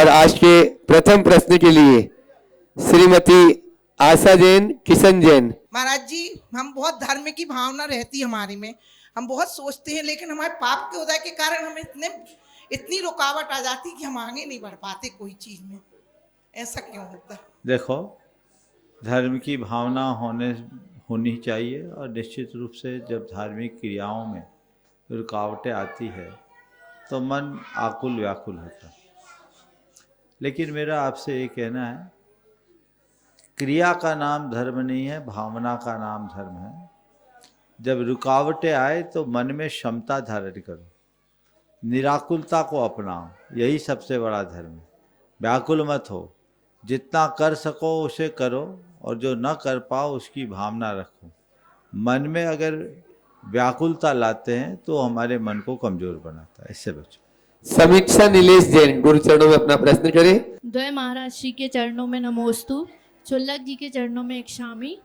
और आज के प्रथम प्रश्न के लिए श्रीमती आशा जैन, किशन जैन। महाराज जी, हम बहुत धर्म की भावना रहती है हमारी में, हम बहुत सोचते हैं, लेकिन हमारे पाप के उदय के कारण हमें इतनी रुकावट आ जाती है कि हम आगे नहीं बढ़ पाते कोई चीज में। ऐसा क्यों होता है? देखो, धर्म की भावना होनी चाहिए और निश्चित रूप से जब धार्मिक क्रियाओं में रुकावटें आती है तो मन आकुल व्याकुल होता है। लेकिन मेरा आपसे ये कहना है, क्रिया का नाम धर्म नहीं है, भावना का नाम धर्म है। जब रुकावटें आए तो मन में क्षमता धारण करो, निराकुलता को अपनाओ, यही सबसे बड़ा धर्म है। व्याकुल मत हो, जितना कर सको उसे करो और जो न कर पाओ उसकी भावना रखो। मन में अगर व्याकुलता लाते हैं तो हमारे मन को कमजोर बनाता है, इससे बचो। समीक्षा नीलेश जैन, गुरु चरणों में अपना प्रश्न करें। द्वय महाराज श्री के चरणों में नमोस्तु, चुल्लक जी के चरणों में एक शामी।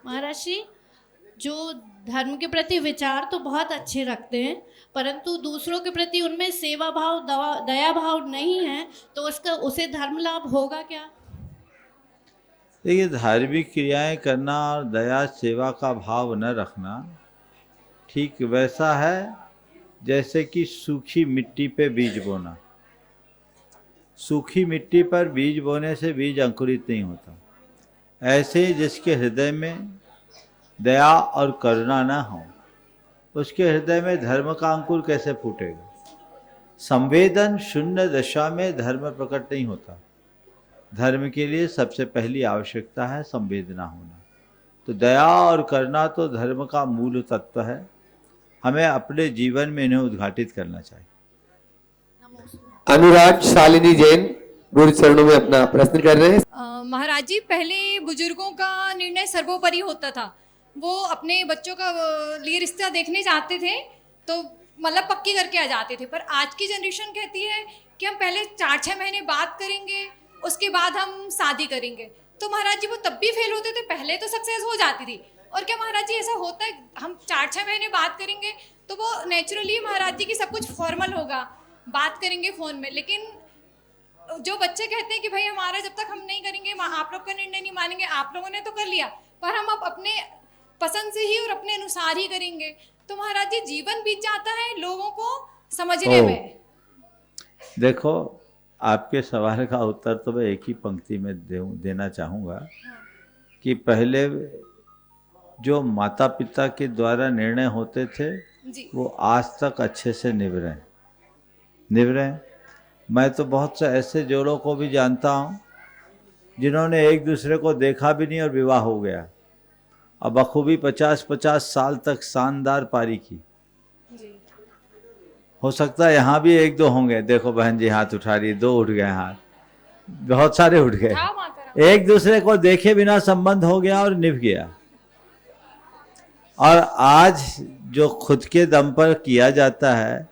महाराज श्री, जो धर्म के प्रति विचार तो बहुत अच्छे रखते हैं, परंतु दूसरों के प्रति उनमें सेवा भाव, दया भाव नहीं है, तो उसे धर्म लाभ होगा क्या? देखिए, धार्मिक क्रियाएं करना और दया सेवा का भाव न रखना ठीक वैसा है जैसे कि सूखी मिट्टी पे बीज बोना। सूखी मिट्टी पर बीज बोने से बीज अंकुरित नहीं होता। ऐसे जिसके हृदय में दया और करुणा न हो, उसके हृदय में धर्म का अंकुर कैसे फूटेगा? संवेदन शून्य दशा में धर्म प्रकट नहीं होता। धर्म के लिए सबसे पहली आवश्यकता है संवेदना होना। तो दया और करुणा तो धर्म का मूल तत्व है, हमें अपने जीवन में इन्हें उद्घाटित करना चाहिए। अनुराग शालिनी जैन, गुरु चरणों में अपना प्रश्न कर रहे हैं। महाराज जी, पहले बुजुर्गों का निर्णय सर्वोपरि होता था। वो अपने बच्चों का लिए रिश्ता देखने जाते थे तो मतलब पक्की करके आ जाते थे, पर आज की जनरेशन कहती है कि हम पहले 4-6 महीने बात करेंगे, उसके बाद हम शादी करेंगे। तो महाराज जी, वो तब भी फेल होते थे, पहले तो सक्सेस हो जाती थी। और क्या महाराज जी ऐसा होता है, हम 4-6 महीने बात करेंगे तो वो नेचुरली महाराज जी की सब कुछ फॉर्मल होगा, बात करेंगे फ़ोन में, लेकिन जो बच्चे कहते हैं कि भाई हमारा जब तक हम नहीं करेंगे, आप लोग का निर्णय नहीं मानेंगे, आप लोगों ने तो कर लिया, पर हम अब अपने पसंद से ही और अपने अनुसार ही करेंगे, तो महाराज जी जीवन बीत जाता है लोगों को समझने में। देखो, आपके सवाल का उत्तर तो मैं एक ही पंक्ति में देना चाहूँगा कि पहले जो माता पिता के द्वारा निर्णय होते थे वो आज तक अच्छे से निभ रहे हैं। मैं तो बहुत से ऐसे जोड़ों को भी जानता हूँ जिन्होंने एक दूसरे को देखा भी नहीं और विवाह हो गया, अब बखूबी 50-50 साल तक शानदार पारी की। हो सकता है यहाँ भी 1-2 होंगे। देखो बहन जी हाथ उठा रही, 2 उठ गए हाथ, बहुत सारे उठ गए। एक दूसरे को देखे बिना संबंध हो गया और निभ गया। और आज जो खुद के दम पर किया जाता है,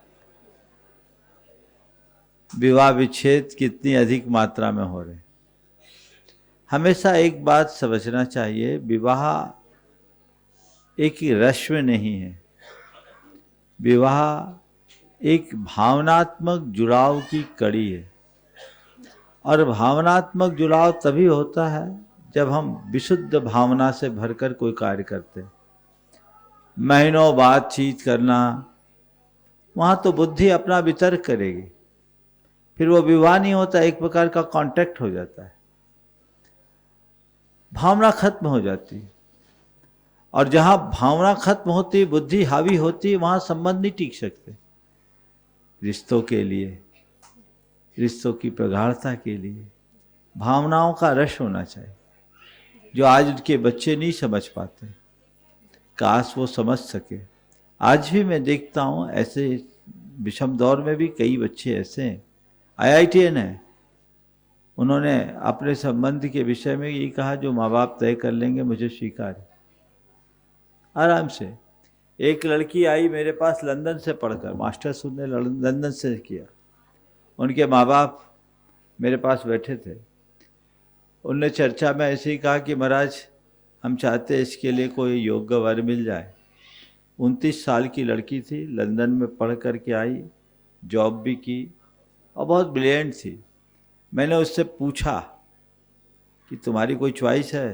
विवाह विच्छेद कितनी अधिक मात्रा में हो रहे। हमेशा एक बात समझना चाहिए, विवाह एक रस्म नहीं है, विवाह एक भावनात्मक जुड़ाव की कड़ी है। और भावनात्मक जुड़ाव तभी होता है जब हम विशुद्ध भावना से भरकर कोई कार्य करते हैं। महीनों बातचीत करना, वहाँ तो बुद्धि अपना वितर्क करेगी, फिर वो विवाह नहीं होता, एक प्रकार का कांटेक्ट हो जाता है, भावना खत्म हो जाती है। और जहाँ भावना खत्म होती, बुद्धि हावी होती, वहाँ संबंध नहीं टिक सकते। रिश्तों के लिए, रिश्तों की प्रगाढ़ता के लिए भावनाओं का रस होना चाहिए, जो आज उनके बच्चे नहीं समझ पाते। काश वो समझ सके। आज भी मैं देखता हूँ ऐसे विषम दौर में भी कई बच्चे ऐसे हैं। IITN है, उन्होंने अपने संबंध के विषय में ये कहा, जो माँ बाप तय कर लेंगे मुझे स्वीकार है। आराम से एक लड़की आई मेरे पास लंदन से पढ़कर, मास्टर्स उसने लंदन से किया। उनके माँ बाप मेरे पास बैठे थे, उनने चर्चा में ऐसे ही कहा कि महाराज हम चाहते हैं इसके लिए कोई योग्य वर मिल जाए। 29 साल की लड़की थी, लंदन में पढ़ कर के आई, जॉब भी की और बहुत ब्रिलियंट थी। मैंने उससे पूछा कि तुम्हारी कोई चॉइस है?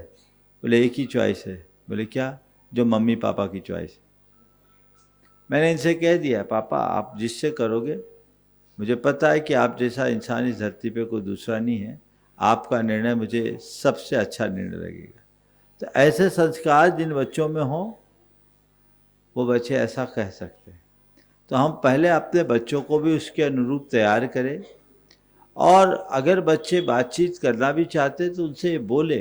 बोले एक ही चॉइस है। बोले क्या? जो मम्मी पापा की चॉइस है। मैंने इनसे कह दिया, पापा आप जिससे करोगे, मुझे पता है कि आप जैसा इंसान इस धरती पे कोई दूसरा नहीं है, आपका निर्णय मुझे सबसे अच्छा निर्णय लगेगा। तो ऐसे संस्कार जिन बच्चों में हो वो बच्चे ऐसा कह सकते हैं। तो हम पहले अपने बच्चों को भी उसके अनुरूप तैयार करें, और अगर बच्चे बातचीत करना भी चाहते तो उनसे बोले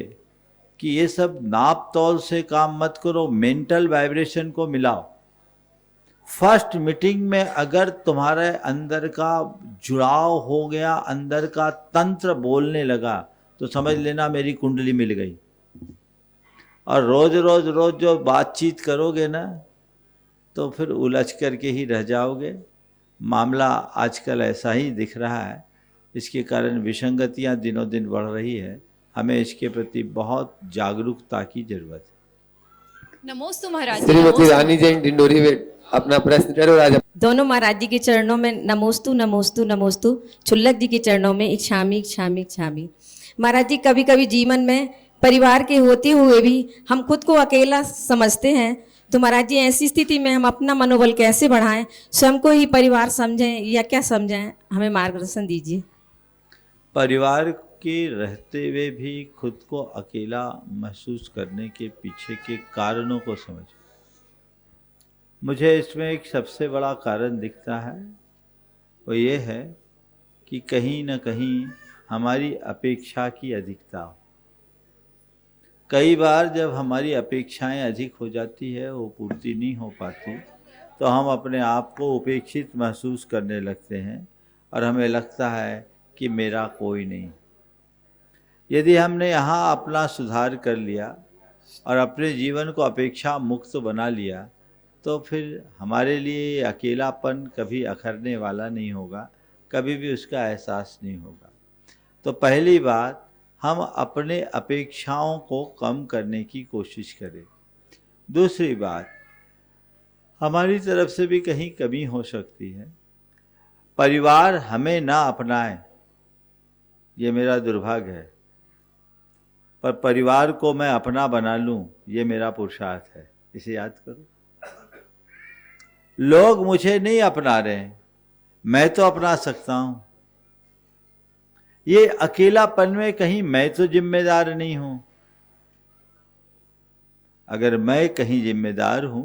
कि ये सब नाप तौल से काम मत करो, मेंटल वाइब्रेशन को मिलाओ। फर्स्ट मीटिंग में अगर तुम्हारे अंदर का जुड़ाव हो गया, अंदर का तंत्र बोलने लगा, तो समझ लेना मेरी कुंडली मिल गई। और रोज रोज रोज जो बातचीत करोगे ना, तो फिर उलझ करके ही रह जाओगे। मामला आजकल ऐसा ही दिख रहा है, इसके कारण विसंगतियां दिनों दिन बढ़ रही है। हमें इसके प्रति बहुत जागरूकता की जरूरत है। नमोस्तु महाराज जी। श्रीमती रानी जैन डिंडोरी वे अपना प्रश्न करो राजा। दोनों महाराज जी के चरणों में नमोस्तु नमोस्तु नमोस्तु। छुल्लक जी के चरणों में इच्छामी इच्छामी इच्छामी। महाराज जी, कभी कभी जीवन में परिवार के होते हुए भी हम खुद को अकेला समझते हैं, तो महाराज जी ऐसी स्थिति में हम अपना मनोबल कैसे बढ़ाएं, स्वयं को ही परिवार समझें या क्या समझें, हमें मार्गदर्शन दीजिए। परिवार के रहते हुए भी खुद को अकेला महसूस करने के पीछे के कारणों को समझ। मुझे इसमें एक सबसे बड़ा कारण दिखता है, वो ये है कि कहीं न कहीं हमारी अपेक्षा की अधिकता हो। कई बार जब हमारी अपेक्षाएं अधिक हो जाती है, वो पूर्ति नहीं हो पाती, तो हम अपने आप को उपेक्षित महसूस करने लगते हैं और हमें लगता है कि मेरा कोई नहीं। यदि हमने यहाँ अपना सुधार कर लिया और अपने जीवन को अपेक्षा मुक्त बना लिया, तो फिर हमारे लिए अकेलापन कभी अखरने वाला नहीं होगा, कभी भी उसका एहसास नहीं होगा। तो पहली बात, हम अपने अपेक्षाओं को कम करने की कोशिश करें। दूसरी बात, हमारी तरफ से भी कहीं कमी हो सकती है। परिवार हमें ना अपनाए, ये मेरा दुर्भाग्य है, पर परिवार को मैं अपना बना लूं, ये मेरा पुरुषार्थ है। इसे याद करो। लोग मुझे नहीं अपना रहे हैं, मैं तो अपना सकता हूं। ये अकेलापन में कहीं मैं तो जिम्मेदार नहीं हूं। अगर मैं कहीं जिम्मेदार हूं,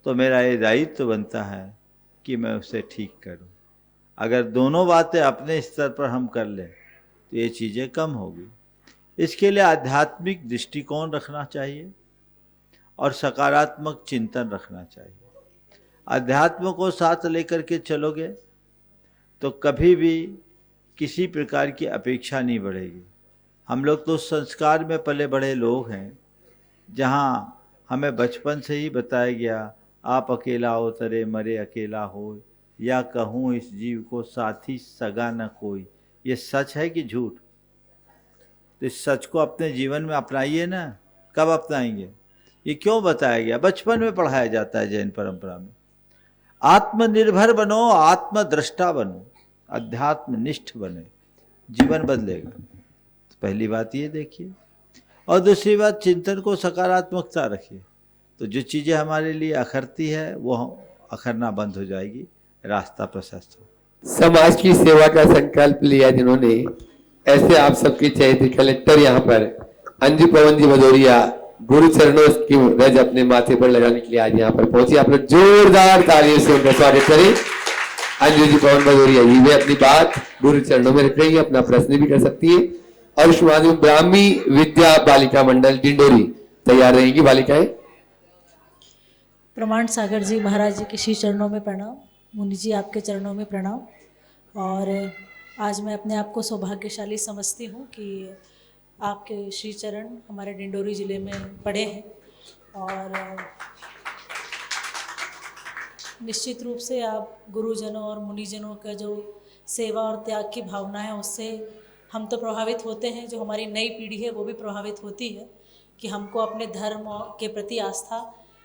तो मेरा ये दायित्व बनता है कि मैं उसे ठीक करूं। अगर दोनों बातें अपने स्तर पर हम कर लें, तो ये चीज़ें कम होगी। इसके लिए आध्यात्मिक दृष्टिकोण रखना चाहिए और सकारात्मक चिंतन रखना चाहिए। अध्यात्म को साथ लेकर के चलोगे तो कभी भी किसी प्रकार की अपेक्षा नहीं बढ़ेगी। हम लोग तो संस्कार में पले बड़े लोग हैं, जहाँ हमें बचपन से ही बताया गया, आप अकेला हो तरे मरे अकेला हो, या कहूँ इस जीव को साथी सगा न कोई। ये सच है कि झूठ? तो इस सच को अपने जीवन में अपनाइए ना। कब अपनाएंगे? ये क्यों बताया गया? बचपन में पढ़ाया जाता है जैन परंपरा में। आत्मनिर्भर बनो, आत्मद्रष्टा बनो, अध्यात्मनिष्ठ बने, जीवन बदलेगा। तो पहली बात ये देखिए। और दूसरी बात, चिंतन को सकारात्मकता रखिए, तो जो चीज़ें हमारे लिए अखरती है वो अखरना बंद हो जाएगी, रास्ता प्रशस्त हो। समाज की सेवा का संकल्प लिया जिन्होंने, ऐसे आप सबके चयनित कलेक्टर यहाँ पर अंजू पवन जी भदौरिया गुरु चरणों की रज अपने माथे पर लगाने के लिए आज यहाँ पर पहुंची। आप लोग जोरदार तालियों से उनका स्वागत करें। अंजू जी पवन भदौरिया जी वे अपनी बात गुरु चरणों में रख रही है, अपना प्रश्न भी कर सकती है। और शुभांशु ब्राह्मी विद्या बालिका मंडल डिंडोरी तैयार रहेंगी बालिकाएं। प्रमाण सागर जी महाराज जी के श्री चरणों में प्रणाम। मुनि जी आपके चरणों में प्रणाम। और आज मैं अपने आप को सौभाग्यशाली समझती हूँ कि आपके श्री चरण हमारे डिंडोरी ज़िले में पड़े हैं। और निश्चित रूप से आप गुरुजनों और मुनिजनों का जो सेवा और त्याग की भावना है, उससे हम तो प्रभावित होते हैं, जो हमारी नई पीढ़ी है वो भी प्रभावित होती है कि हमको अपने धर्म के प्रति आस्था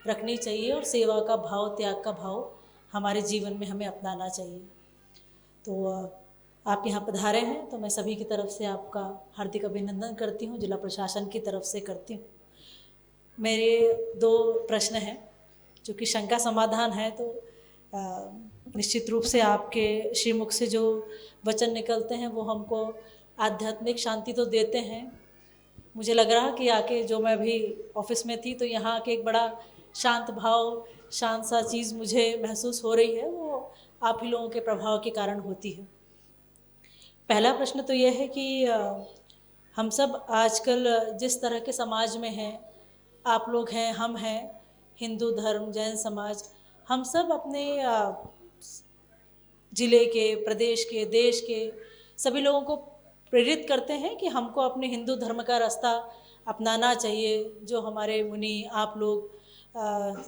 रखनी चाहिए और सेवा का भाव, त्याग का भाव हमारे जीवन में हमें अपनाना चाहिए। तो आप यहाँ पधारे हैं तो मैं सभी की तरफ से आपका हार्दिक अभिनंदन करती हूँ, जिला प्रशासन की तरफ से करती हूँ। मेरे 2 प्रश्न हैं जो कि शंका समाधान है, तो निश्चित रूप से आपके श्रीमुख से जो वचन निकलते हैं वो हमको आध्यात्मिक शांति तो देते हैं। मुझे लग रहा कि आके जो मैं अभी ऑफिस में थी तो यहाँ आके एक बड़ा शांत भाव, शांत सा चीज़ मुझे महसूस हो रही है, वो आप ही लोगों के प्रभाव के कारण होती है। पहला प्रश्न तो यह है कि हम सब आजकल जिस तरह के समाज में हैं, आप लोग हैं, हम हैं, हिंदू धर्म, जैन समाज, हम सब अपने ज़िले के, प्रदेश के, देश के सभी लोगों को प्रेरित करते हैं कि हमको अपने हिंदू धर्म का रास्ता अपनाना चाहिए। जो हमारे मुनि आप लोग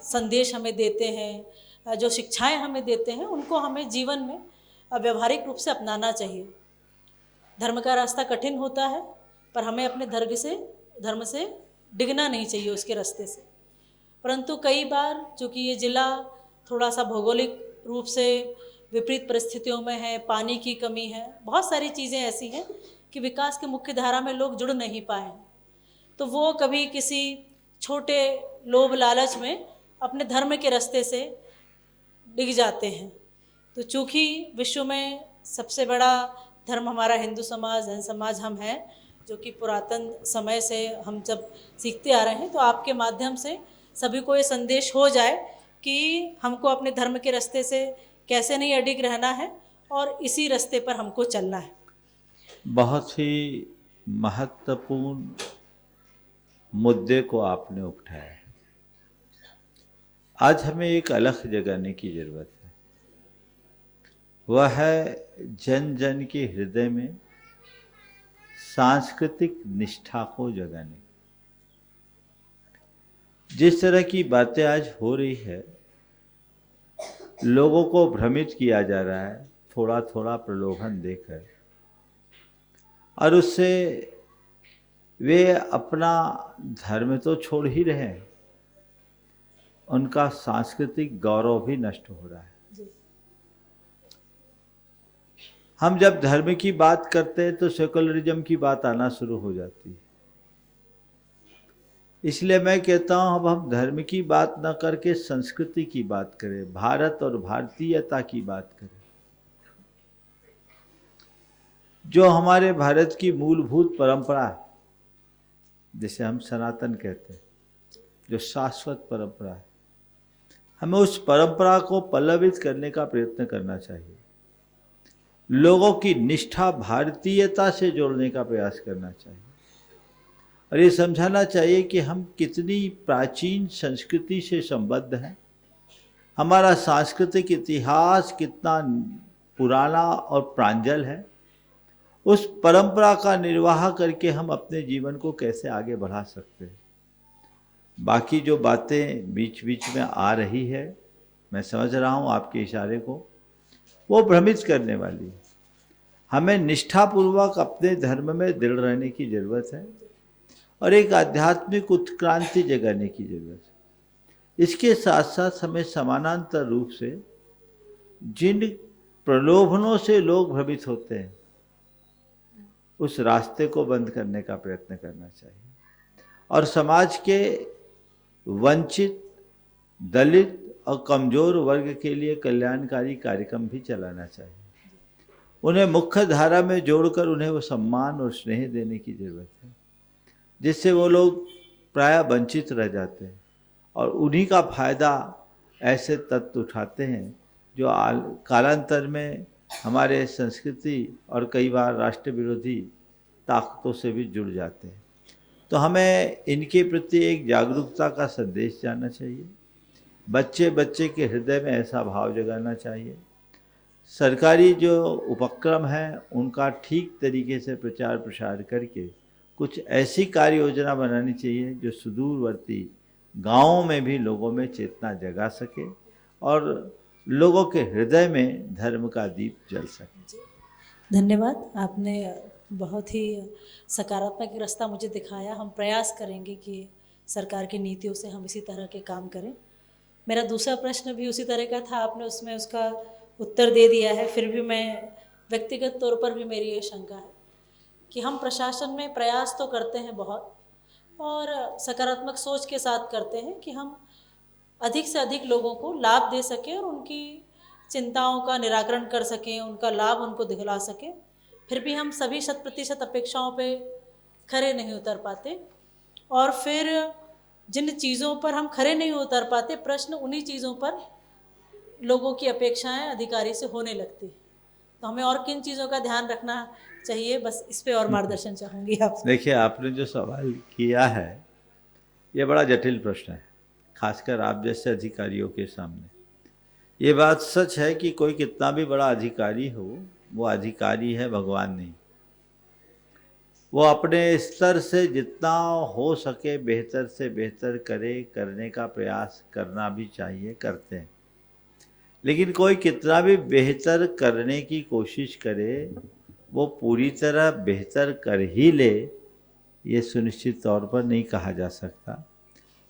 संदेश हमें देते हैं, जो शिक्षाएं हमें देते हैं, उनको हमें जीवन में व्यवहारिक रूप से अपनाना चाहिए। धर्म का रास्ता कठिन होता है, पर हमें अपने धर्म से डिगना नहीं चाहिए उसके रास्ते से। परंतु कई बार चूँकि ये ज़िला थोड़ा सा भौगोलिक रूप से विपरीत परिस्थितियों में है, पानी की कमी है, बहुत सारी चीज़ें ऐसी हैं कि विकास के मुख्य धारा में लोग जुड़ नहीं पाए हैं, तो वो कभी किसी छोटे लोभ लालच में अपने धर्म के रास्ते से डिग जाते हैं। तो चूँकि विश्व में सबसे बड़ा धर्म हमारा हिंदू समाज, जैन समाज हम हैं, जो कि पुरातन समय से हम जब सीखते आ रहे हैं, तो आपके माध्यम से सभी को ये संदेश हो जाए कि हमको अपने धर्म के रास्ते से कैसे नहीं अडिग रहना है और इसी रास्ते पर हमको चलना है। बहुत ही महत्वपूर्ण मुद्दे को आपने उठाया है। आज हमें एक अलग जगाने की जरूरत है, वह है जन जन के हृदय में सांस्कृतिक निष्ठा को जगाने। जिस तरह की बातें आज हो रही है, लोगों को भ्रमित किया जा रहा है थोड़ा थोड़ा प्रलोभन देकर, और उससे वे अपना धर्म तो छोड़ ही रहे हैं, उनका सांस्कृतिक गौरव भी नष्ट हो रहा है। हम जब धर्म की बात करते हैं तो सेकुलरिज्म की बात आना शुरू हो जाती है। इसलिए मैं कहता हूँ अब हम धर्म की बात न करके संस्कृति की बात करें, भारत और भारतीयता की बात करें। जो हमारे भारत की मूलभूत परंपरा है, जिसे हम सनातन कहते हैं, जो शाश्वत परंपरा है, हमें उस परंपरा को पल्लवित करने का प्रयत्न करना चाहिए। लोगों की निष्ठा भारतीयता से जोड़ने का प्रयास करना चाहिए और ये समझाना चाहिए कि हम कितनी प्राचीन संस्कृति से संबद्ध हैं, हमारा सांस्कृतिक इतिहास कितना पुराना और प्रांजल है। उस परंपरा का निर्वाह करके हम अपने जीवन को कैसे आगे बढ़ा सकते हैं। बाकी जो बातें बीच बीच में आ रही है, मैं समझ रहा हूँ आपके इशारे को, वो भ्रमित करने वाली है। हमें निष्ठापूर्वक अपने धर्म में दृढ़ रहने की जरूरत है और एक आध्यात्मिक उत्क्रांति जगाने की जरूरत है। इसके साथ साथ हमें समानांतर रूप से जिन प्रलोभनों से लोग भ्रमित होते हैं, उस रास्ते को बंद करने का प्रयत्न करना चाहिए और समाज के वंचित, दलित और कमजोर वर्ग के लिए कल्याणकारी कार्यक्रम भी चलाना चाहिए। उन्हें मुख्य धारा में जोड़कर उन्हें वो सम्मान और स्नेह देने की जरूरत है, जिससे वो लोग प्रायः वंचित रह जाते हैं और उन्हीं का फायदा ऐसे तत्व उठाते हैं जो कालांतर में हमारे संस्कृति और कई बार राष्ट्र विरोधी ताकतों से भी जुड़ जाते हैं। तो हमें इनके प्रति एक जागरूकता का संदेश जाना चाहिए। बच्चे बच्चे के हृदय में ऐसा भाव जगाना चाहिए। सरकारी जो उपक्रम हैं उनका ठीक तरीके से प्रचार प्रसार करके कुछ ऐसी कार्य योजना बनानी चाहिए जो सुदूरवर्ती गांवों में भी लोगों में चेतना जगा सके और लोगों के हृदय में धर्म का दीप जल सके। धन्यवाद, आपने बहुत ही सकारात्मक रास्ता मुझे दिखाया। हम प्रयास करेंगे कि सरकार की नीतियों से हम इसी तरह के काम करें। मेरा दूसरा प्रश्न भी उसी तरह का था, आपने उसमें उसका उत्तर दे दिया है, फिर भी मैं व्यक्तिगत तौर पर भी मेरी ये शंका है कि हम प्रशासन में प्रयास तो करते हैं बहुत और सकारात्मक सोच के साथ करते हैं कि हम अधिक से अधिक लोगों को लाभ दे सकें और उनकी चिंताओं का निराकरण कर सकें, उनका लाभ उनको दिखला सकें। फिर भी हम सभी 100% अपेक्षाओं पे खरे नहीं उतर पाते और फिर जिन चीज़ों पर हम खरे नहीं उतर पाते, प्रश्न उन्हीं चीज़ों पर लोगों की अपेक्षाएं अधिकारी से होने लगती है। तो हमें और किन चीज़ों का ध्यान रखना चाहिए, बस इस पे और मार्गदर्शन चाहूँगी आपसे। देखिए, आपने जो सवाल किया है ये बड़ा जटिल प्रश्न है, खासकर आप जैसे अधिकारियों के सामने। ये बात सच है कि कोई कितना भी बड़ा अधिकारी हो, वो अधिकारी है, भगवान नहीं। वो अपने स्तर से जितना हो सके बेहतर से बेहतर करने का प्रयास करना भी चाहिए, करते हैं। लेकिन कोई कितना भी बेहतर करने की कोशिश करे, वो पूरी तरह बेहतर कर ही ले, ये सुनिश्चित तौर पर नहीं कहा जा सकता।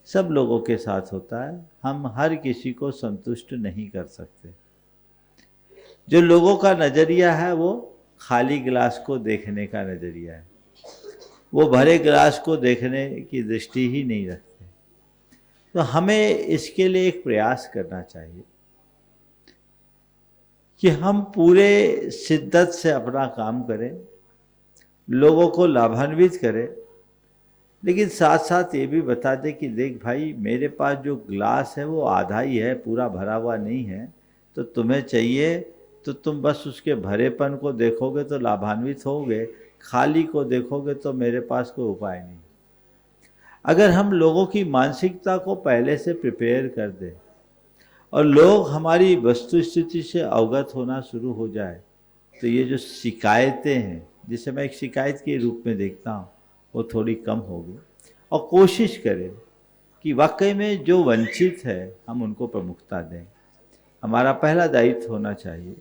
सब लोगों के साथ होता है, हम हर किसी को संतुष्ट नहीं कर सकते। जो लोगों का नज़रिया है वो खाली गिलास को देखने का नज़रिया है, वो भरे गिलास को देखने की दृष्टि ही नहीं रखते। तो हमें इसके लिए एक प्रयास करना चाहिए कि हम पूरे शिद्दत से अपना काम करें, लोगों को लाभान्वित करें, लेकिन साथ साथ ये भी बता दें कि देख भाई, मेरे पास जो ग्लास है वो आधा ही है, पूरा भरा हुआ नहीं है। तो तुम्हें चाहिए तो तुम बस उसके भरेपन को देखोगे तो लाभान्वित होगे, खाली को देखोगे तो मेरे पास कोई उपाय नहीं। अगर हम लोगों की मानसिकता को पहले से प्रिपेयर कर दें और लोग हमारी वस्तु स्थिति से अवगत होना शुरू हो जाए, तो ये जो शिकायतें हैं, जिसे मैं एक शिकायत के रूप में देखता हूँ, वो थोड़ी कम होगी। और कोशिश करें कि वाकई में जो वंचित है हम उनको प्रमुखता दें। हमारा पहला दायित्व होना चाहिए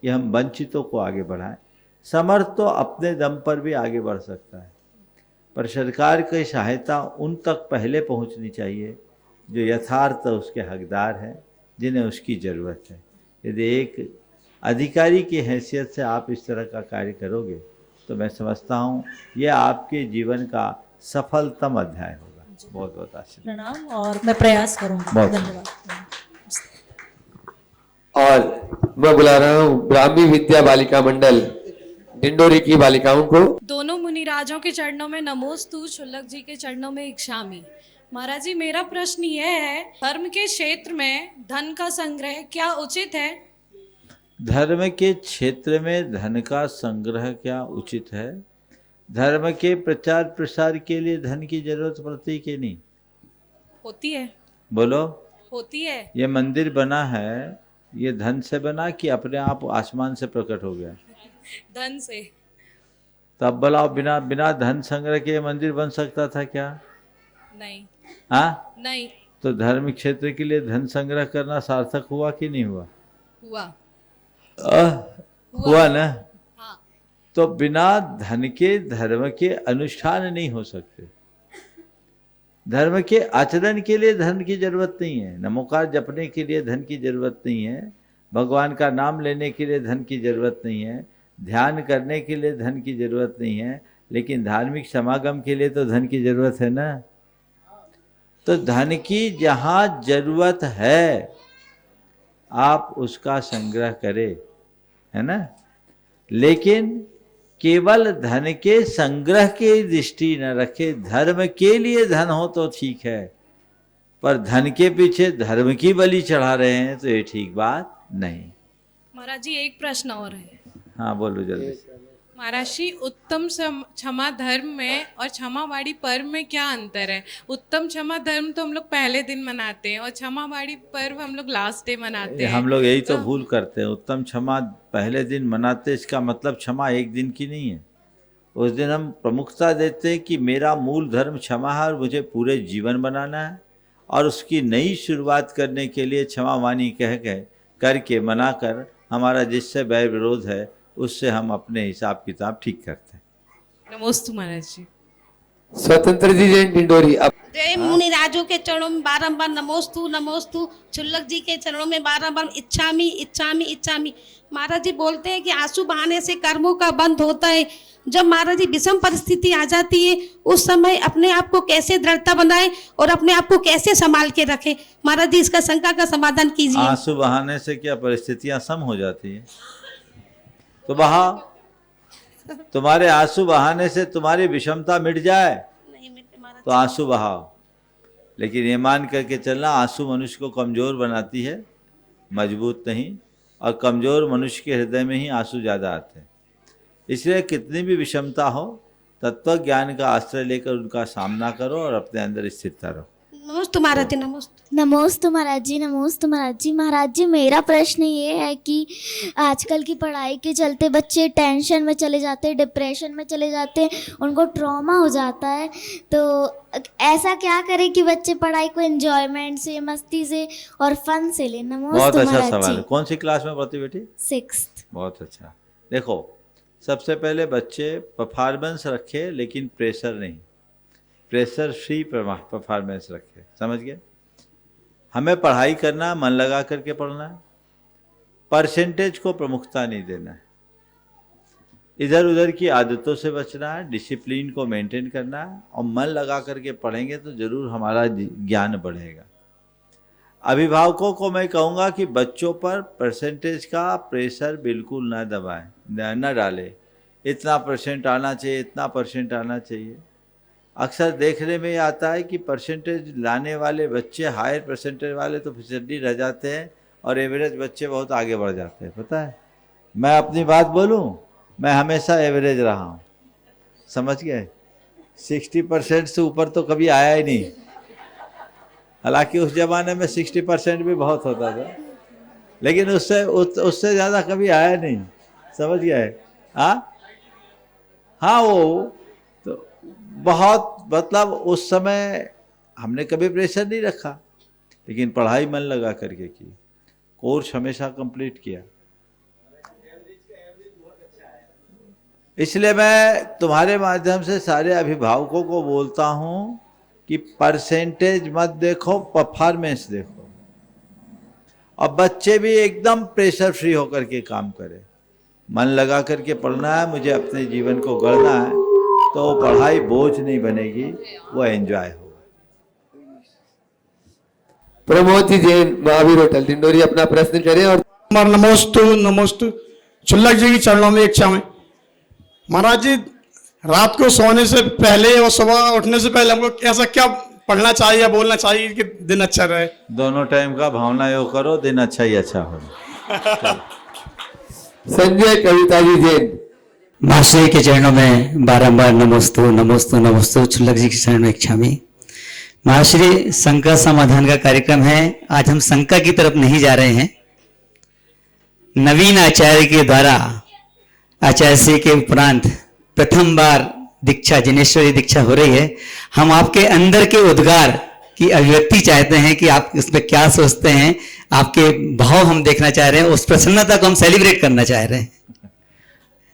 कि हम वंचितों को आगे बढ़ाएं। समर्थ तो अपने दम पर भी आगे बढ़ सकता है, पर सरकार की सहायता उन तक पहले पहुंचनी चाहिए जो यथार्थ उसके हकदार हैं, जिन्हें उसकी ज़रूरत है। यदि एक अधिकारी की हैसियत से आप इस तरह का कार्य करोगे तो मैं समझता हूँ ये आपके जीवन का सफलतम अध्याय होगा। बहुत बहुत आशीर्वाद, प्रणाम, और मैं प्रयास करूँगी। बहुत धन्यवाद। और मैं बुला रहा हूँ ब्राह्मी विद्या बालिका मंडल डिंडोरी की बालिकाओं को। दोनों मुनिराजों के चरणों में नमोस्तु, शुल्लक जी के चरणों में इक्षामि। महाराज जी, मेरा प्रश्न यह है, धर्म के क्षेत्र में धन का संग्रह क्या उचित है? धर्म के क्षेत्र में धन का संग्रह क्या उचित है? धर्म के प्रचार प्रसार के लिए धन की जरूरत पड़ती कि नहीं? होती है। बोलो। होती है। ये मंदिर बना है, ये धन से बना कि अपने आप आसमान से प्रकट हो गया? धन से। तब बताओ, बिना बिना धन संग्रह के मंदिर बन सकता था क्या? नहीं। हाँ, नहीं तो धर्म क्षेत्र के लिए धन संग्रह करना सार्थक हुआ कि नहीं हुआ? हुआ। हुआ ना। हाँ। तो बिना धन के धर्म के अनुष्ठान नहीं हो सकते। धर्म के आचरण के लिए धन की जरूरत नहीं है, नमोकार जपने के लिए धन की जरूरत नहीं है, भगवान का नाम लेने के लिए धन की जरूरत नहीं है, ध्यान करने के लिए धन की जरूरत नहीं है, लेकिन धार्मिक समागम के लिए तो धन की जरूरत है ना। तो धन की जहाँ जरूरत है आप उसका संग्रह करें, है ना। लेकिन केवल धन के संग्रह की दृष्टि न रखे, धर्म के लिए धन हो तो ठीक है, पर धन के पीछे धर्म की बलि चढ़ा रहे हैं तो ये ठीक बात नहीं। महाराज जी, एक प्रश्न और है। हाँ बोलो जल्दी से। महाराज जी, उत्तम क्षमा धर्म में और क्षमावाड़ी पर्व में क्या अंतर है? उत्तम क्षमा धर्म तो हम लोग पहले दिन मनाते हैं और क्षमावाड़ी पर्व हम लोग लास्ट डे मनाते हैं। हम लोग यही तो भूल करते हैं। उत्तम क्षमा पहले दिन मनाते, इसका मतलब क्षमा एक दिन की नहीं है। उस दिन हम प्रमुखता देते हैं कि मेरा मूल धर्म क्षमा है और मुझे पूरे जीवन बनाना है, और उसकी नई शुरुआत करने के लिए क्षमा वाणी कह करके मना कर हमारा जिससे बैर विरोध है उससे हम अपने हिसाब किताब ठीक करते हैं। नमोस्तु महाराज जी। स्वतंत्र जी जैन डिंडोरी। अब जय मुनिराजों के चरणों में बारंबार नमोस्तु नमोस्तु, क्षुल्लक जी के चरणों में बारंबार इच्छामी इच्छामी इच्छामी। महाराज जी बोलते हैं कि आंसू बहाने से कर्मों का बंध होता है। जब महाराज जी विषम परिस्थिति आ जाती है उस समय अपने आप को कैसे दृढ़ता बनाए और अपने आप को कैसे संभाल के रखे, महाराज जी इसका शंका का समाधान कीजिए। आंसू बहाने से क्या परिस्थितियां सम हो जाती है? तो बहाओ, तुम्हारे आंसू बहाने से तुम्हारी विषमता मिट जाए नहीं मिलते महाराज तो आंसू बहाओ, लेकिन ये मान करके चलना आंसू मनुष्य को कमजोर बनाती है, मजबूत नहीं। और कमजोर मनुष्य के हृदय में ही आंसू ज़्यादा आते हैं। इसलिए कितनी भी विषमता हो, तत्व ज्ञान का आश्रय लेकर उनका सामना करो और अपने अंदर स्थिरता रहो। नमोस्तु महाराज जी, नमोस्तु। नमोस्तु महाराज जी, नमोस्तु महाराज जी। महाराज जी मेरा प्रश्न ये है कि आजकल की पढ़ाई के चलते बच्चे टेंशन में चले जाते हैं, डिप्रेशन में चले जाते हैं, उनको ट्रॉमा हो जाता है। तो ऐसा क्या करें कि बच्चे पढ़ाई को एंजॉयमेंट से, मस्ती से और फन से लें? बहुत नमोस्तु अच्छा महाराज सवाल है। जी। कौन सी क्लास में पढ़ती बेटी? 6th। बहुत अच्छा। देखो, सबसे पहले बच्चे परफॉर्मेंस रखे, लेकिन प्रेशर नहीं, प्रेशर फ्री परफॉर्मेंस रखे। समझ गए? हमें पढ़ाई करना, मन लगा करके पढ़ना है, परसेंटेज को प्रमुखता नहीं देना है, इधर उधर की आदतों से बचना है, डिसिप्लिन को मेंटेन करना है और मन लगा करके पढ़ेंगे तो जरूर हमारा ज्ञान बढ़ेगा। अभिभावकों को मैं कहूँगा कि बच्चों पर परसेंटेज का प्रेशर बिल्कुल न दबाएं, न डालें। इतना परसेंट आना चाहिए, इतना परसेंट आना चाहिए। अक्सर देखने में आता है कि परसेंटेज लाने वाले बच्चे, हायर परसेंटेज वाले तो फिसड्डी रह जाते हैं और एवरेज बच्चे बहुत आगे बढ़ जाते हैं। पता है, मैं अपनी बात बोलूं, मैं हमेशा एवरेज रहा हूं। समझ गए? 60% से ऊपर तो कभी आया ही नहीं। हालांकि उस जमाने में 60% भी बहुत होता था, लेकिन उससे ज़्यादा कभी आया नहीं। समझ गए? हाँ, वो तो बहुत, मतलब उस समय हमने कभी प्रेशर नहीं रखा, लेकिन पढ़ाई मन लगा करके की, कोर्स हमेशा कंप्लीट किया। इसलिए मैं तुम्हारे माध्यम से सारे अभिभावकों को बोलता हूँ कि परसेंटेज मत देखो, परफॉर्मेंस देखो। और बच्चे भी एकदम प्रेशर फ्री होकर के काम करें, मन लगा करके पढ़ना है, मुझे अपने जीवन को गढ़ना है, तो पढ़ाई बोझ नहीं बनेगी, वो एंजॉय होगा। प्रमोद जी जैन, महावीर होटल डिंडोरी, अपना प्रश्न करें। और नमोस्तु नमोस्तु, क्षुल्लक जी की चरणों में इच्छा में। महाराज जी, रात को सोने से पहले और सुबह उठने से पहले हमको ऐसा क्या पढ़ना चाहिए या बोलना चाहिए कि दिन अच्छा रहे? दोनों टाइम का भावना योग करो, दिन अच्छा ही अच्छा हो। संजय कविता जी जैन, मास्टर के चरणों में बारंबार नमोस्तु नमोस्तु नमोस्तु, क्षुल्लक जी के चरणों में इच्छामि। महाश्री, शंका समाधान का कार्यक्रम है। आज हम शंका की तरफ नहीं जा रहे हैं। नवीन आचार्य के द्वारा आचार्य श्री के उपरांत प्रथम बार दीक्षा, जिनेश्वरी दीक्षा हो रही है। हम आपके अंदर के उद्गार की अभिव्यक्ति चाहते हैं कि आप इसमें क्या सोचते हैं, आपके भाव हम देखना चाह रहे हैं, उस प्रसन्नता को हम सेलिब्रेट करना चाह रहे हैं।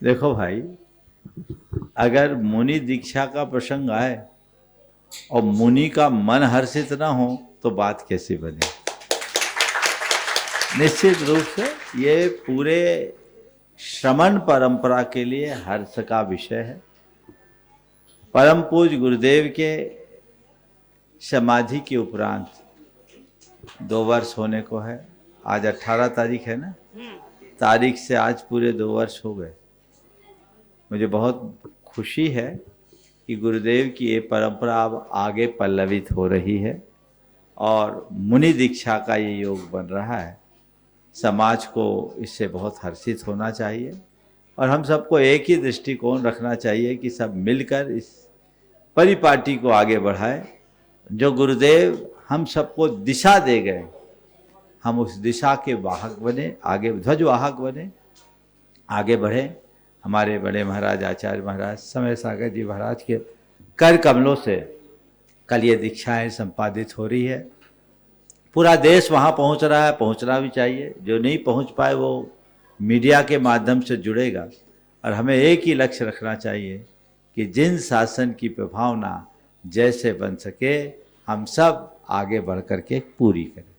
देखो भाई, अगर मुनि दीक्षा का प्रसंग आए और मुनि का मन हर्षित ना हो तो बात कैसी बने? निश्चित रूप से ये पूरे श्रमण परंपरा के लिए हर्ष का विषय है। परम पूज्य गुरुदेव के समाधि के उपरांत 2 वर्ष होने को है। आज 18 तारीख है ना, तारीख से आज पूरे 2 वर्ष हो गए। मुझे बहुत खुशी है कि गुरुदेव की ये परंपरा अब आगे पल्लवित हो रही है और मुनि दीक्षा का ये योग बन रहा है। समाज को इससे बहुत हर्षित होना चाहिए और हम सबको एक ही दृष्टिकोण रखना चाहिए कि सब मिलकर इस परिपाटी को आगे बढ़ाएं। जो गुरुदेव हम सबको दिशा दे गए, हम उस दिशा के वाहक बने, आगे ध्वजवाहक बने, आगे बढ़ें। हमारे बड़े महाराज आचार्य महाराज समय सागर जी महाराज के कर कमलों से कल ये दीक्षाएँ संपादित हो रही है। पूरा देश वहाँ पहुँच रहा है, पहुँचना भी चाहिए। जो नहीं पहुँच पाए वो मीडिया के माध्यम से जुड़ेगा। और हमें एक ही लक्ष्य रखना चाहिए कि जिन शासन की प्रभावना जैसे बन सके हम सब आगे बढ़ करके पूरी करें।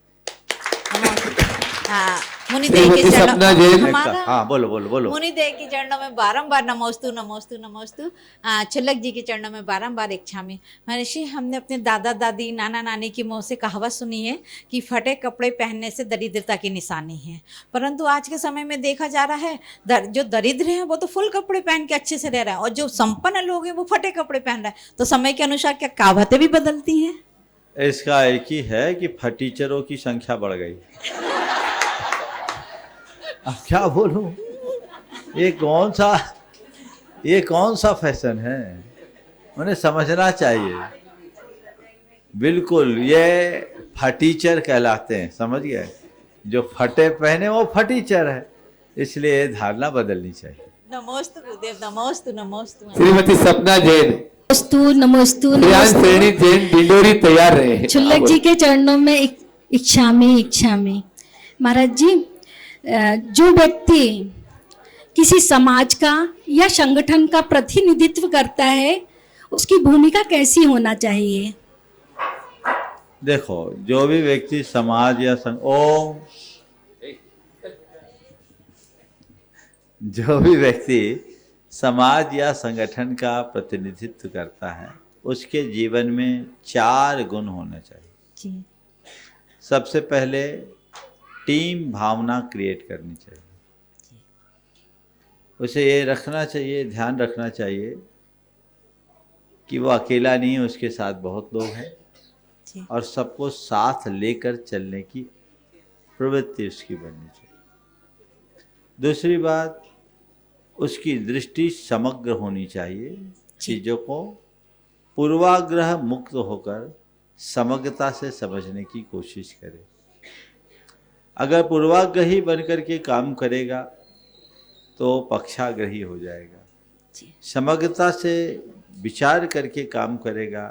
मुनिदेव के सपना जैन हाँ बोलो बोलो बोलो। मुनिदेव के चरणों में बारंबार नमोस्तु नमोस्तु नमोस्तु। छुल्लक जी के चरणों में बारंबार इच्छामी। महर्षि, हमने अपने दादा दादी नाना नानी की मुँह से कहावत सुनी है कि फटे कपड़े पहनने से दरिद्रता की निशानी है, परंतु आज के समय में देखा जा रहा है जो दरिद्र हैं वो तो फुल कपड़े पहन के अच्छे से रह रहा है, और जो संपन्न लोग हैं वो फटे कपड़े पहन रहे हैं। तो समय के अनुसार क्या कहावतें भी बदलती हैं? इसका एक ही है कि फटीचरों की संख्या बढ़ गई। अब क्या बोलूं, ये कौन सा फैशन है, उन्हें समझना चाहिए। बिल्कुल ये फटीचर कहलाते हैं, समझ गए? जो फटे पहने वो फटीचर है, इसलिए धारणा बदलनी चाहिए। नमोस्तु गुरुदेव, नमोस्तु नमोस्तु। श्रीमती सपना जैन, नमोस्तु नमोस्तु श्रेणी जैन डिंडोरी तैयार रहे। छुल्लक जी के चरणों में इच्छामी इच्छामी। महाराज जी, जो व्यक्ति किसी समाज का या संगठन का प्रतिनिधित्व करता है उसकी भूमिका कैसी होना चाहिए? देखो, जो भी व्यक्ति समाज या जो भी व्यक्ति समाज या संगठन का प्रतिनिधित्व करता है उसके जीवन में 4 गुण होने चाहिए जी। सबसे पहले टीम भावना क्रिएट करनी चाहिए। उसे ये रखना चाहिए, ध्यान रखना चाहिए कि वो अकेला नहीं है, उसके साथ बहुत लोग हैं और सबको साथ लेकर चलने की प्रवृत्ति उसकी बननी चाहिए। दूसरी बात, उसकी दृष्टि समग्र होनी चाहिए, चीज़ों को पूर्वाग्रह मुक्त होकर समग्रता से समझने की कोशिश करे। अगर पूर्वाग्रही बनकर के काम करेगा तो पक्षाग्रही हो जाएगा। समग्रता से विचार करके काम करेगा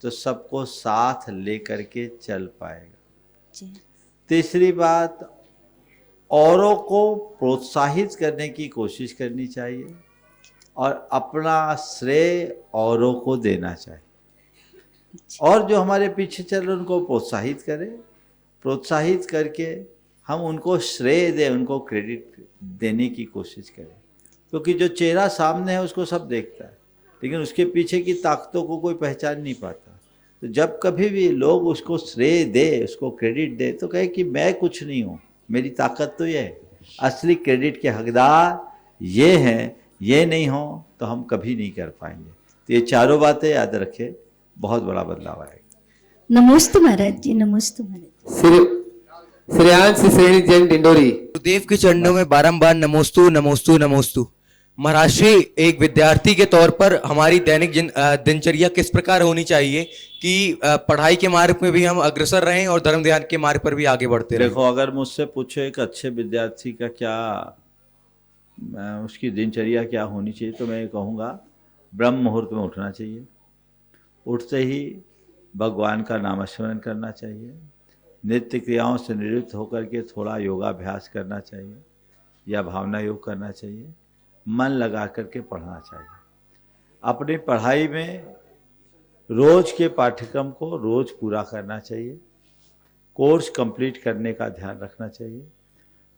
तो सबको साथ लेकर के चल पाएगा। तीसरी बात, औरों को प्रोत्साहित करने की कोशिश करनी चाहिए और अपना श्रेय औरों को देना चाहिए। और जो हमारे पीछे चल रहे उनको प्रोत्साहित करें, प्रोत्साहित करके हम उनको श्रेय दें, उनको क्रेडिट देने की कोशिश करें, क्योंकि जो चेहरा सामने है उसको सब देखता है लेकिन उसके पीछे की ताकतों को कोई पहचान नहीं पाता। तो जब कभी भी लोग उसको श्रेय दे, उसको क्रेडिट दे, तो कहे कि मैं कुछ नहीं हूँ, मेरी ताकत तो ये है। असली क्रेडिट के हकदार ये हैं, ये नहीं हो तो हम कभी नहीं कर पाएंगे। तो ये 4 बातें याद रखें, बहुत बड़ा बदलाव आएगा। नमोस्तु महाराज जी, नमोस्तु महाराज। श्रेयांश श्रेणी जैन डिंडोरी, गुरुदेव के चरणों में बारंबार नमोस्तु नमोस्तु नमोस्तु। महाराज श्री, एक विद्यार्थी के तौर पर हमारी दैनिक दिनचर्या किस प्रकार होनी चाहिए कि पढ़ाई के मार्ग में भी हम अग्रसर रहें और धर्म ध्यान के मार्ग पर भी आगे बढ़ते रहें? देखो, अगर मुझसे पूछो एक अच्छे विद्यार्थी का क्या उसकी दिनचर्या क्या होनी चाहिए, तो मैं कहूँगा ब्रह्म मुहूर्त में उठना चाहिए। उठते ही भगवान का नामस्मरण करना चाहिए, नित्य क्रियाओं से निवृत्त होकर के थोड़ा योगाभ्यास करना चाहिए या भावना योग करना चाहिए, मन लगा करके पढ़ना चाहिए। अपनी पढ़ाई में रोज के पाठ्यक्रम को रोज पूरा करना चाहिए, कोर्स कंप्लीट करने का ध्यान रखना चाहिए।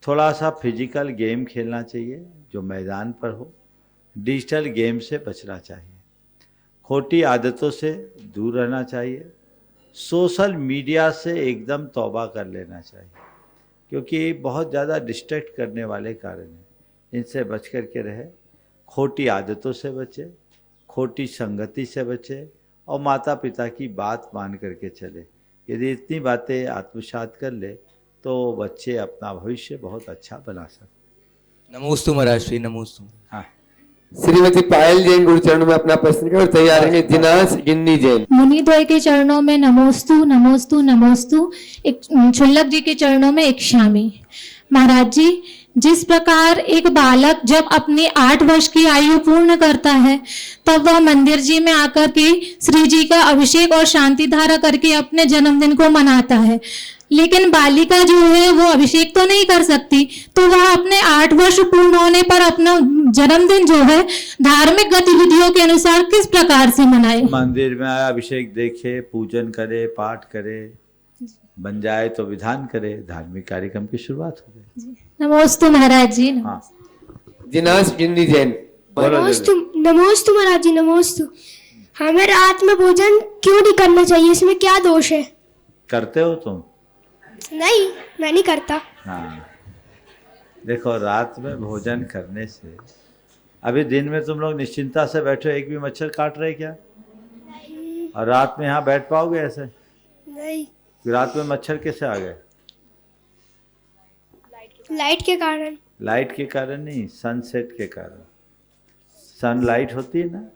थोड़ा सा फिजिकल गेम खेलना चाहिए जो मैदान पर हो, डिजिटल गेम से बचना चाहिए, खोटी आदतों से दूर रहना चाहिए, सोशल मीडिया से एकदम तौबा कर लेना चाहिए क्योंकि बहुत ज़्यादा डिस्ट्रैक्ट करने वाले कारण हैं, इनसे बच कर के रहे। खोटी आदतों से बचे, खोटी संगति से बचे और माता पिता की बात मान करके चले। यदि इतनी बातें आत्मसात कर ले तो बच्चे अपना भविष्य बहुत अच्छा बना सकते। नमोस्तु महाराज श्री, नमोस्तु। हाँ, श्रीमती पायल जैन गुरु चरणों में अपना प्रश्न कर तैयार है। दिनाश गिन्नी जैन, मुनिद्वय के चरणों में नमोस्तु नमोस्तु नमोस्तु। एक छुल्लक जी के चरणों में इच्छामी। महाराज जी, जिस प्रकार एक बालक जब अपनी 8 वर्ष की आयु पूर्ण करता है तब वह मंदिर जी में आकर के श्री जी का अभिषेक और शांति धारा करके अपने जन्मदिन को मनाता है, लेकिन बालिका जो है वो अभिषेक तो नहीं कर सकती, तो वह अपने 8 वर्ष पूर्ण होने पर अपना जन्मदिन जो है धार्मिक गतिविधियों के अनुसार किस प्रकार से मनाए? मंदिर में आए, अभिषेक देखे, पूजन करे, पाठ करे, बन जाए तो विधान करे, धार्मिक कार्यक्रम की शुरुआत हो जाए। नमोस्तु महाराज जी। हाँ, जिनास गिन्नी जैन। नमोस्तु महाराज जी, नमोस्तु। हमें रात में भोजन क्यों नहीं करना चाहिए, इसमें क्या दोष है? करते हो तुम? नहीं, मैं नहीं करता। हाँ, देखो रात में भोजन करने से, अभी दिन में तुम लोग निश्चिंता से बैठे, एक भी मच्छर काट रहे क्या? और रात में यहाँ बैठ पाओगे ऐसे? नहीं। रात में मच्छर कैसे आ गए? लाइट के कारण। लाइट के कारण नहीं, सनसेट के कारण। सनलाइट होती है ना,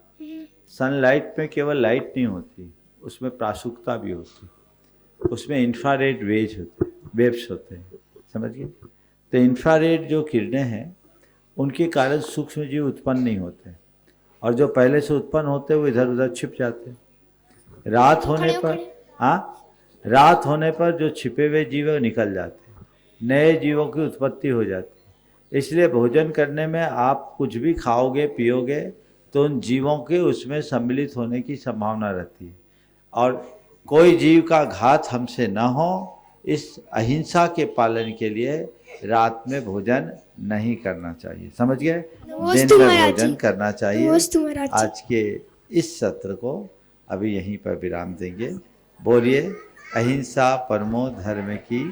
सनलाइट में केवल लाइट नहीं होती, उसमें प्रासुकता भी होती, उसमें इंफ्रारेड वेव्स होते हैं, समझ गए? तो इंफ्रारेड जो किरणें हैं उनके कारण सूक्ष्म जीव उत्पन्न नहीं होते, और जो पहले से उत्पन्न होते हैं वो इधर उधर छिप जाते हैं। रात होने पर, हाँ, रात होने पर जो छिपे हुए जीव है वो निकल जाते हैं, नए जीवों की उत्पत्ति हो जाती है। इसलिए भोजन करने में आप कुछ भी खाओगे पियोगे तो उन जीवों के उसमें सम्मिलित होने की संभावना रहती है, और कोई जीव का घात हमसे न हो, इस अहिंसा के पालन के लिए रात में भोजन नहीं करना चाहिए, समझ गए? दिन में भोजन करना चाहिए। आज के इस सत्र को अभी यहीं पर विराम देंगे। बोलिए अहिंसा परमो धर्म की।